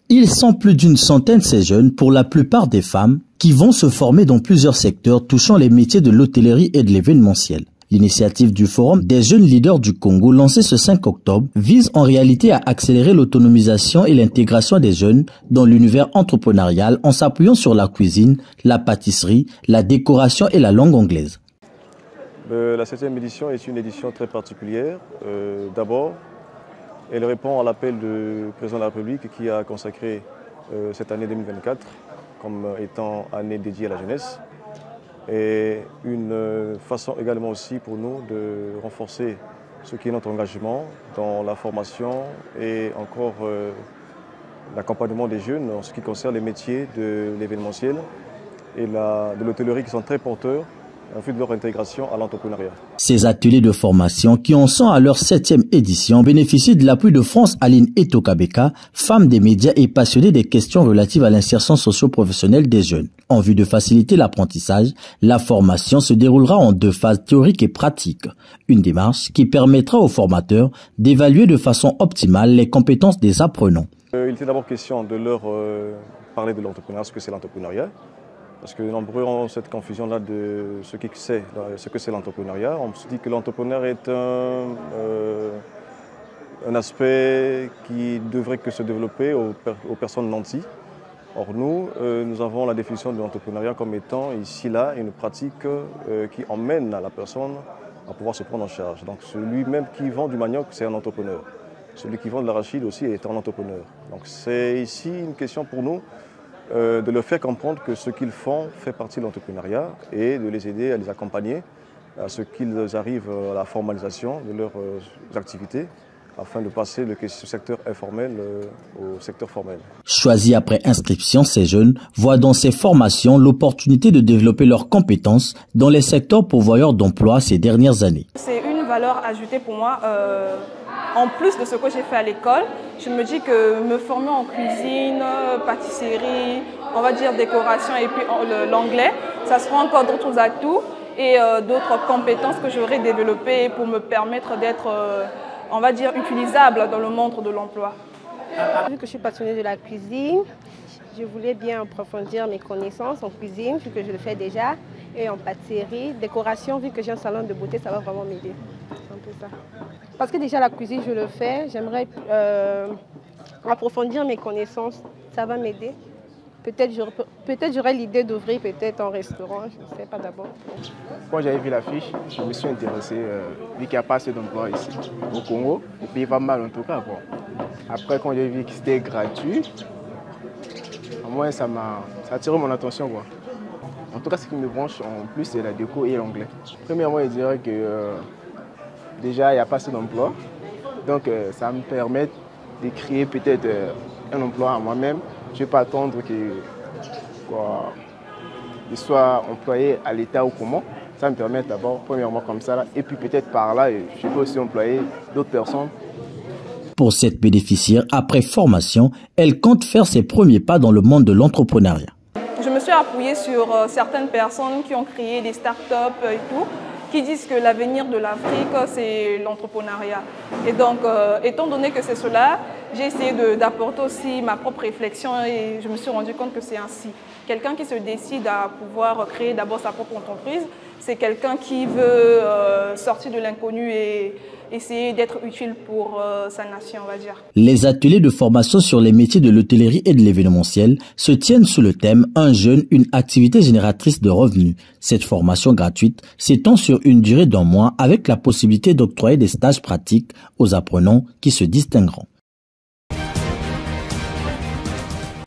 Ils sont plus d'une centaine ces jeunes, pour la plupart des femmes, qui vont se former dans plusieurs secteurs touchant les métiers de l'hôtellerie et de l'événementiel. L'initiative du Forum des jeunes leaders du Congo, lancée ce 5 octobre, vise en réalité à accélérer l'autonomisation et l'intégration des jeunes dans l'univers entrepreneurial en s'appuyant sur la cuisine, la pâtisserie, la décoration et la langue anglaise. La 7e édition est une édition très particulière. D'abord, elle répond à l'appel du président de la République qui a consacré cette année 2024 comme étant année dédiée à la jeunesse. Et une façon également aussi pour nous de renforcer ce qui est notre engagement dans la formation et encore l'accompagnement des jeunes en ce qui concerne les métiers de l'événementiel et de l'hôtellerie qui sont très porteurs en vue de leur intégration à l'entrepreneuriat. Ces ateliers de formation qui en sont à leur 7e édition bénéficient de l'appui de France Aline Etokabeka, femme des médias et passionnée des questions relatives à l'insertion socio-professionnelle des jeunes. En vue de faciliter l'apprentissage, la formation se déroulera en 2 phases théoriques et pratiques. Une démarche qui permettra aux formateurs d'évaluer de façon optimale les compétences des apprenants. Il était d'abord question de leur parler de l'entrepreneuriat, ce que c'est l'entrepreneuriat. Parce que nombreux ont cette confusion-là de ce que c'est l'entrepreneuriat. On se dit que l'entrepreneur est un aspect qui devrait que se développer aux personnes nanties. Or nous avons la définition de l'entrepreneuriat comme étant ici-là une pratique qui emmène à la personne à pouvoir se prendre en charge. Donc celui-même qui vend du manioc, c'est un entrepreneur. Celui qui vend de l'arachide aussi est un entrepreneur. Donc c'est ici une question pour nous de leur faire comprendre que ce qu'ils font fait partie de l'entrepreneuriat et de les aider à les accompagner à ce qu'ils arrivent à la formalisation de leurs activités afin de passer du secteur informel au secteur formel. Choisis après inscription, ces jeunes voient dans ces formations l'opportunité de développer leurs compétences dans les secteurs pourvoyeurs d'emploi ces dernières années. C'est une valeur ajoutée pour moi. En plus de ce que j'ai fait à l'école, je me dis que me former en cuisine, pâtisserie, on va dire décoration et puis l'anglais, ça sera encore d'autres atouts et d'autres compétences que j'aurai développées pour me permettre d'être, on va dire, utilisable dans le monde de l'emploi. Vu que je suis passionnée de la cuisine, je voulais bien approfondir mes connaissances en cuisine, vu que je le fais déjà, et en pâtisserie, décoration, vu que j'ai un salon de beauté, ça va vraiment m'aider. C'est un peu ça. Parce que déjà la cuisine, je le fais, j'aimerais approfondir mes connaissances, ça va m'aider. Peut-être j'aurais l'idée d'ouvrir peut-être un restaurant, je ne sais pas d'abord. Quand j'avais vu l'affiche, je me suis intéressé, vu qu'il n'y a pas assez d'emplois ici au Congo, le pays va mal en tout cas. Bon. Après, quand j'ai vu que c'était gratuit, au moins ça a attiré mon attention. Quoi. En tout cas, ce qui me branche en plus, c'est la déco et l'anglais. Premièrement, je dirais que déjà, il n'y a pas assez d'emplois. Donc, ça me permet de créer peut-être un emploi à moi-même. Je ne vais pas attendre que je sois employé à l'État ou comment. Ça me permet d'abord, premièrement comme ça, là, et puis peut-être par là, je peux aussi employer d'autres personnes. Pour cette bénéficiaire, après formation, elle compte faire ses premiers pas dans le monde de l'entrepreneuriat. Je me suis appuyée sur certaines personnes qui ont créé des start-up et tout, qui disent que l'avenir de l'Afrique, c'est l'entrepreneuriat. Et donc, étant donné que c'est cela, j'ai essayé d'apporter aussi ma propre réflexion et je me suis rendu compte que c'est ainsi. Quelqu'un qui se décide à pouvoir créer d'abord sa propre entreprise, c'est quelqu'un qui veut sortir de l'inconnu et essayer d'être utile pour sa nation, on va dire. Les ateliers de formation sur les métiers de l'hôtellerie et de l'événementiel se tiennent sous le thème « Un jeune, une activité génératrice de revenus ». Cette formation gratuite s'étend sur une durée d'1 mois avec la possibilité d'octroyer des stages pratiques aux apprenants qui se distingueront.